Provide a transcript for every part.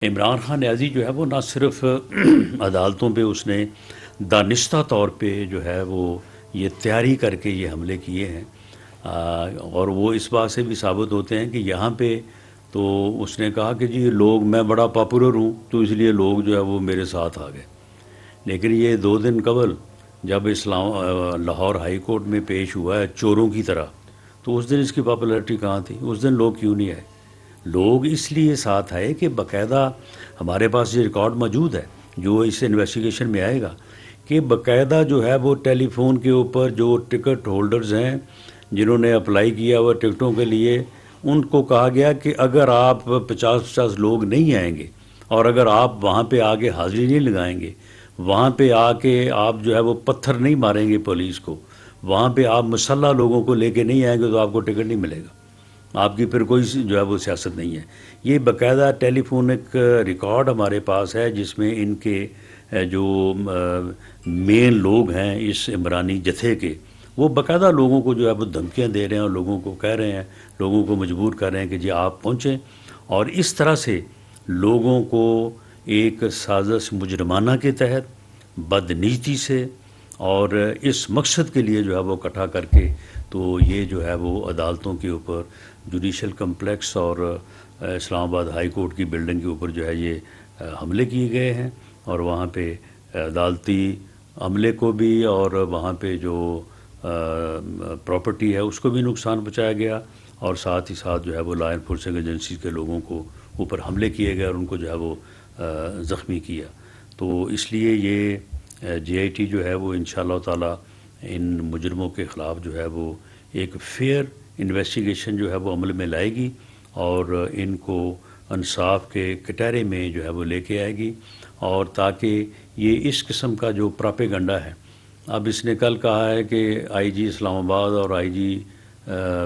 عمران خان نیازی جو ہے وہ نہ صرف عدالتوں پہ اس نے دانستہ طور پہ جو ہے وہ یہ تیاری کر کے یہ حملے کیے ہیں، اور وہ اس بات سے بھی ثابت ہوتے ہیں کہ یہاں پہ تو اس نے کہا کہ جی لوگ میں بڑا پاپولر ہوں تو اس لیے لوگ جو ہے وہ میرے ساتھ آ گئے، لیکن یہ 2 دن قبل جب لاہور ہائی کورٹ میں پیش ہوا ہے چوروں کی طرح، تو اس دن اس کی پاپولیرٹی کہاں تھی؟ اس دن لوگ کیوں نہیں آئے؟ لوگ اس لیے ساتھ آئے کہ باقاعدہ ہمارے پاس یہ ریکارڈ موجود ہے جو اس انویسٹیگیشن میں آئے گا کہ باقاعدہ جو ہے وہ ٹیلی فون کے اوپر جو ٹکٹ ہولڈرز ہیں جنہوں نے اپلائی کیا ہوا ٹکٹوں کے لیے، ان کو کہا گیا کہ اگر آپ 50 لوگ نہیں آئیں گے اور اگر آپ وہاں پہ آگے حاضری نہیں لگائیں گے، وہاں پہ آ کے آپ جو ہے وہ پتھر نہیں ماریں گے پولیس کو، وہاں پہ آپ مسلح لوگوں کو لے کے نہیں آئیں گے تو آپ کو ٹکٹ نہیں ملے گا، آپ کی پھر کوئی جو ہے وہ سیاست نہیں ہے۔ یہ باقاعدہ ٹیلی فونک ریکارڈ ہمارے پاس ہے جس میں ان کے جو مین لوگ ہیں اس عمرانی جتھے کے، وہ باقاعدہ لوگوں کو جو ہے وہ دھمکیاں دے رہے ہیں اور لوگوں کو کہہ رہے ہیں، لوگوں کو مجبور کر رہے ہیں کہ جی آپ پہنچیں، اور اس طرح سے لوگوں کو ایک سازش مجرمانہ کے تحت بدنیتی سے اور اس مقصد کے لیے جو ہے وہ اکٹھا کر کے تو یہ جو ہے وہ عدالتوں کے اوپر جوڈیشل کمپلیکس اور اسلام آباد ہائی کورٹ کی بلڈنگ کے اوپر جو ہے یہ حملے کیے گئے ہیں، اور وہاں پہ عدالتی عملے کو بھی اور وہاں پہ جو پراپرٹی ہے اس کو بھی نقصان پہنچایا گیا، اور ساتھ ہی ساتھ جو ہے وہ لا انفورسنگ ایجنسیز کے لوگوں کو اوپر حملے کیے گئے اور ان کو جو ہے وہ زخمی کیا۔ تو اس لیے یہ جے آئی ٹی جو ہے وہ انشاءاللہ تعالی ان مجرموں کے خلاف جو ہے وہ ایک فیئر انویسٹیگیشن جو ہے وہ عمل میں لائے گی اور ان کو انصاف کے کٹہرے میں جو ہے وہ لے کے آئے گی، اور تاکہ یہ اس قسم کا جو پراپیگنڈا ہے، اب اس نے کل کہا ہے کہ آئی جی اسلام آباد اور آئی جی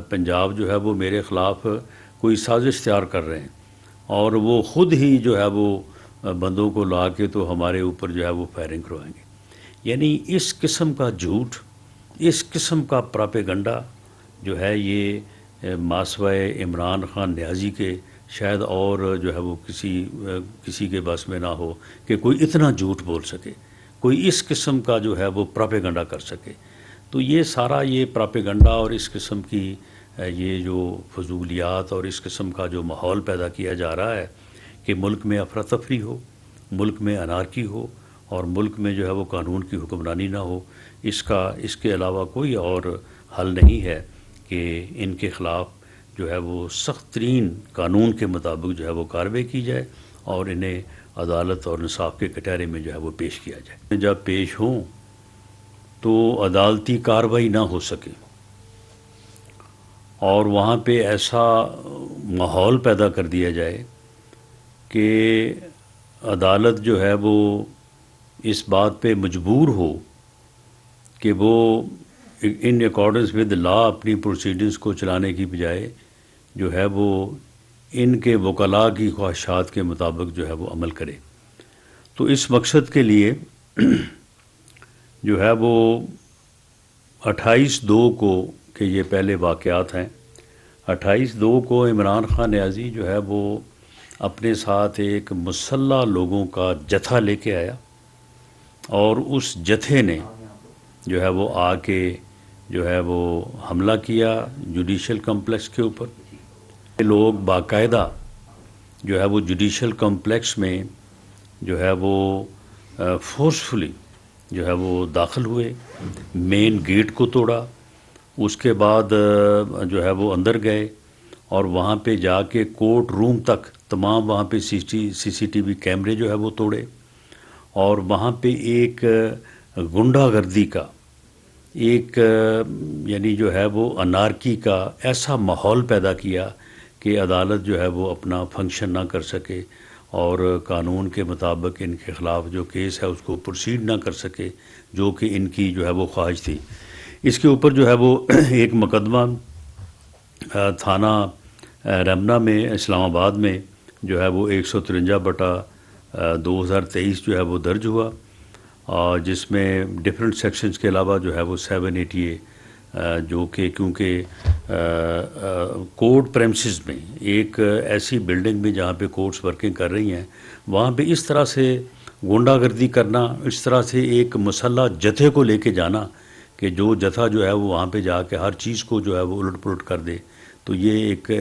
پنجاب جو ہے وہ میرے خلاف کوئی سازش تیار کر رہے ہیں، اور وہ خود ہی جو ہے وہ بندوں کو لا کے تو ہمارے اوپر جو ہے وہ فائرنگ کروائیں گے۔ یعنی اس قسم کا جھوٹ، اس قسم کا پراپیگنڈا جو ہے یہ ماسوائے عمران خان نیازی کے شاید اور جو ہے وہ کسی کے بس میں نہ ہو کہ کوئی اتنا جھوٹ بول سکے، کوئی اس قسم کا جو ہے وہ پراپیگنڈا کر سکے۔ تو یہ سارا یہ پراپیگنڈا اور اس قسم کی یہ جو فضولیات اور اس قسم کا جو ماحول پیدا کیا جا رہا ہے کہ ملک میں افراتفری ہو، ملک میں انارکی ہو، اور ملک میں جو ہے وہ قانون کی حکمرانی نہ ہو، اس کے علاوہ کوئی اور حل نہیں ہے کہ ان کے خلاف جو ہے وہ سخت ترین قانون کے مطابق جو ہے وہ کارروائی کی جائے اور انہیں عدالت اور انصاف کے کٹہرے میں جو ہے وہ پیش کیا جائے۔ جب پیش ہوں تو عدالتی کارروائی نہ ہو سکے اور وہاں پہ ایسا ماحول پیدا کر دیا جائے کہ عدالت جو ہے وہ اس بات پہ مجبور ہو کہ وہ ان اکارڈنس ود لا اپنی پروسیڈنگز کو چلانے کی بجائے جو ہے وہ ان کے وکلاء کی خواہشات کے مطابق جو ہے وہ عمل کرے۔ تو اس مقصد کے لیے جو ہے وہ 28/2 کو، کہ یہ پہلے واقعات ہیں، 28/2 کو عمران خان نیازی جو ہے وہ اپنے ساتھ ایک مسلح لوگوں کا جتھا لے کے آیا، اور اس جتھے نے جو ہے وہ آ کے جو ہے وہ حملہ کیا جوڈیشل کمپلیکس کے اوپر۔ لوگ باقاعدہ جو ہے وہ جوڈیشل کمپلیکس میں جو ہے وہ فورسفلی جو ہے وہ داخل ہوئے، مین گیٹ کو توڑا، اس کے بعد جو ہے وہ اندر گئے اور وہاں پہ جا کے کورٹ روم تک تمام وہاں پہ سی سی ٹی وی کیمرے جو ہے وہ توڑے، اور وہاں پہ ایک غنڈہ گردی کا ایک یعنی جو ہے وہ انارکی کا ایسا ماحول پیدا کیا کہ عدالت جو ہے وہ اپنا فنکشن نہ کر سکے اور قانون کے مطابق ان کے خلاف جو کیس ہے اس کو پروسیڈ نہ کر سکے، جو کہ ان کی جو ہے وہ خواہش تھی۔ اس کے اوپر جو ہے وہ ایک مقدمہ تھانہ رمنا میں اسلام آباد میں جو ہے وہ 153/2023 جو ہے وہ درج ہوا، جس میں ڈفرینٹ سیکشنز کے علاوہ جو ہے وہ 780 جو کہ کیونکہ کورٹ پریمسز میں ایک ایسی بلڈنگ میں جہاں پہ کورٹس ورکنگ کر رہی ہیں، وہاں پہ اس طرح سے غنڈہ گردی کرنا، اس طرح سے ایک مسلح جتھے کو لے کے جانا کہ جو جتھا جو ہے وہ وہاں پہ جا کے ہر چیز کو جو ہے وہ الٹ پلٹ کر دے، تو یہ ایک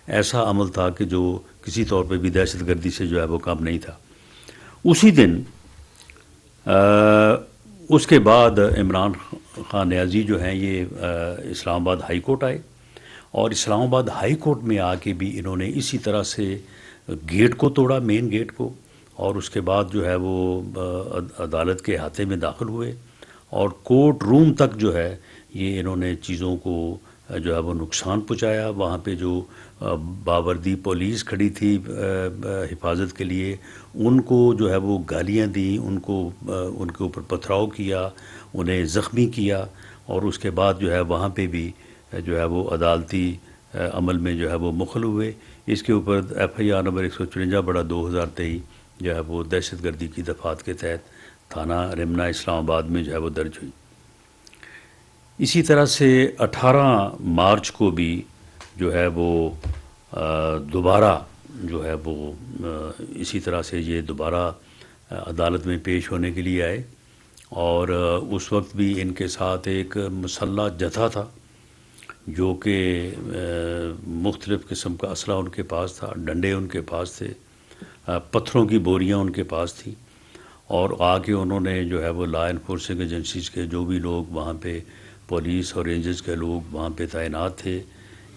ایسا عمل تھا کہ جو کسی طور پہ بھی دہشت گردی سے جو ہے وہ کم نہیں تھا۔ اسی دن اس کے بعد عمران خان نیازی جو ہیں یہ اسلام آباد ہائی کورٹ آئے، اور اسلام آباد ہائی کورٹ میں آ کے بھی انہوں نے اسی طرح سے گیٹ کو توڑا، مین گیٹ کو، اور اس کے بعد جو ہے وہ عدالت کے احاطے میں داخل ہوئے، اور کورٹ روم تک جو ہے یہ انہوں نے چیزوں کو جو ہے وہ نقصان پہنچایا۔ وہاں پہ جو باوردی پولیس کھڑی تھی حفاظت کے لیے، ان کو جو ہے وہ گالیاں دیں، ان کے اوپر پتھراؤ کیا، انہیں زخمی کیا، اور اس کے بعد جو ہے وہاں پہ بھی جو ہے وہ عدالتی عمل میں جو ہے وہ مخل ہوئے۔ اس کے اوپر ایف آئی آر نمبر 154/2023 جو ہے وہ دہشت گردی کی دفعات کے تحت تھانہ رمنا اسلام آباد میں جو ہے وہ درج ہوئی۔ اسی طرح سے 18 مارچ کو بھی جو ہے وہ دوبارہ جو ہے وہ اسی طرح سے یہ دوبارہ عدالت میں پیش ہونے کے لیے آئے، اور اس وقت بھی ان کے ساتھ ایک مسلح جتھا تھا جو کہ مختلف قسم کا اسلحہ ان کے پاس تھا، ڈنڈے ان کے پاس تھے، پتھروں کی بوریاں ان کے پاس تھیں، اور آ کے انہوں نے جو ہے وہ لا انفورسنگ ایجنسیز کے جو بھی لوگ وہاں پہ پولیس اور رینجرز کے لوگ وہاں پہ تعینات تھے،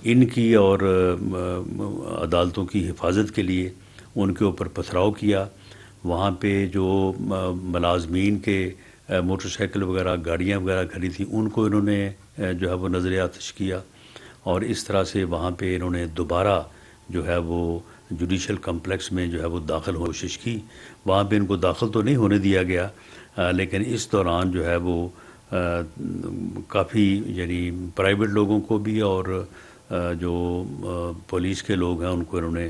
ان کی اور عدالتوں کی حفاظت کے لیے ان کے اوپر پتھراؤ کیا۔ وہاں پہ جو ملازمین کے موٹر سائیکل وغیرہ گاڑیاں وغیرہ کھڑی تھیں ان کو انہوں نے جو ہے وہ نظر آتش کیا، اور اس طرح سے وہاں پہ انہوں نے دوبارہ جو ہے وہ جوڈیشل کمپلیکس میں جو ہے وہ داخل ہونے کی کوشش کی۔ وہاں پہ ان کو داخل تو نہیں ہونے دیا گیا، لیکن اس دوران جو ہے وہ کافی یعنی پرائیویٹ لوگوں کو بھی اور جو پولیس کے لوگ ہیں ان کو انہوں نے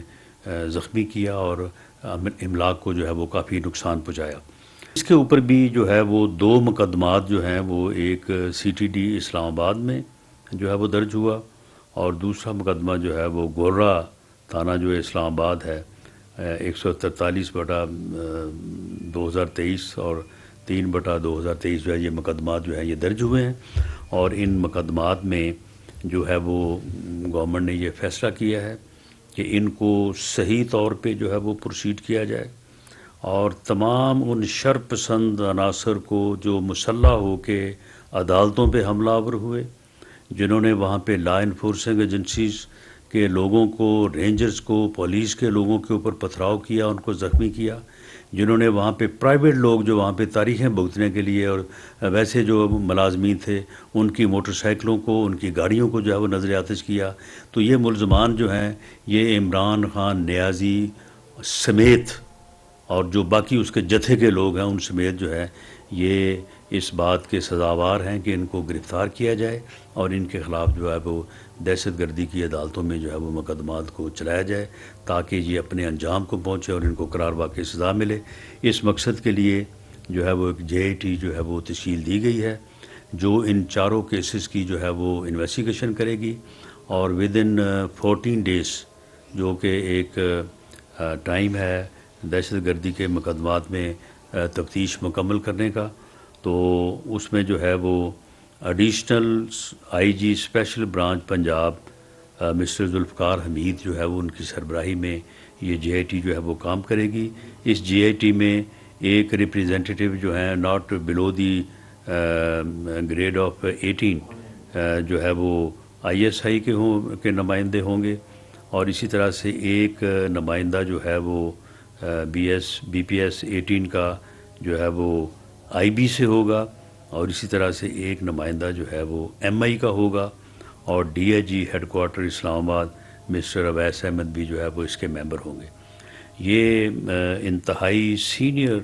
زخمی کیا، اور املاک کو جو ہے وہ کافی نقصان پہنچایا۔ اس کے اوپر بھی جو ہے وہ 2 مقدمات جو ہیں وہ ایک سی ٹی ڈی اسلام آباد میں جو ہے وہ درج ہوا، اور دوسرا مقدمہ جو ہے وہ گورا تھانہ جو اسلام آباد ہے 143/2023 اور 3/2023 جو ہے یہ مقدمات جو ہیں یہ درج ہوئے ہیں، اور ان مقدمات میں جو ہے وہ گورنمنٹ نے یہ فیصلہ کیا ہے کہ ان کو صحیح طور پہ جو ہے وہ پروسیڈ کیا جائے، اور تمام ان شر پسند عناصر کو جو مسلح ہو کے عدالتوں پہ حملہ آور ہوئے، جنہوں نے وہاں پہ لا انفورسنگ ایجنسیز کے لوگوں کو، رینجرز کو، پولیس کے لوگوں کے اوپر پتھراؤ کیا، ان کو زخمی کیا، جنہوں نے وہاں پہ پرائیویٹ لوگ جو وہاں پہ تاریخیں بھگتنے کے لیے اور ویسے جو ملازمین تھے ان کی موٹر سائیکلوں کو، ان کی گاڑیوں کو جو ہے وہ نظر آتش کیا۔ تو یہ ملزمان جو ہیں یہ عمران خان نیازی سمیت اور جو باقی اس کے جتھے کے لوگ ہیں ان سمیت جو ہے یہ اس بات کے سزاوار ہیں کہ ان کو گرفتار کیا جائے، اور ان کے خلاف جو ہے وہ دہشت گردی کی عدالتوں میں جو ہے وہ مقدمات کو چلایا جائے تاکہ یہ اپنے انجام کو پہنچے اور ان کو قرار واقعی سزا ملے۔ اس مقصد کے لیے جو ہے وہ ایک جے آئی ٹی جو ہے وہ تشکیل دی گئی ہے جو ان چاروں کیسز کی جو ہے وہ انویسٹیگیشن کرے گی، اور ود ان 14 ڈیز جو کہ ایک ٹائم ہے دہشت گردی کے مقدمات میں تفتیش مکمل کرنے کا، تو اس میں جو ہے وہ additional I G special branch Punjab mister Zulfiqar Hameed جو ہے وہ ان کی سربراہی میں یہ جے آئی ٹی جو ہے وہ کام کرے گی۔ اس جے آئی ٹی میں ایک ریپریزنٹیٹیو جو ہیں not below the grade of 18 جو ہے وہ آئی ایس آئی کے نمائندے ہوں گے، اور اسی طرح سے ایک نمائندہ جو ہے وہ بی پی ایس 18 کا جو ہے وہ آئی بی سے ہوگا، اور اسی طرح سے ایک نمائندہ جو ہے وہ ایم آئی کا ہوگا، اور D I G head quarter Islamabad mister Owais Ahmad بھی جو ہے وہ اس کے ممبر ہوں گے۔ یہ انتہائی سینئر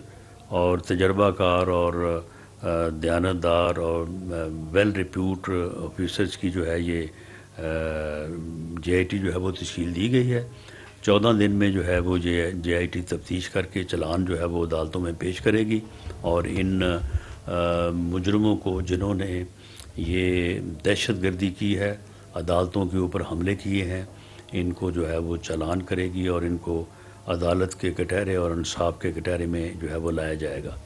اور تجربہ کار اور دیانتدار اور ویل ریپیوٹ آفیسرز کی جو ہے یہ جے آئی ٹی جو ہے وہ تشکیل دی گئی ہے۔ 14 دن میں جو ہے وہ جے آئی ٹی تفتیش کر کے چلان جو ہے وہ عدالتوں میں پیش کرے گی، اور ان مجرموں کو جنہوں نے یہ دہشت گردی کی ہے، عدالتوں کے اوپر حملے کیے ہیں، ان کو جو ہے وہ چالان کرے گی اور ان کو عدالت کے کٹہرے اور انصاف کے کٹہرے میں جو ہے وہ لایا جائے گا۔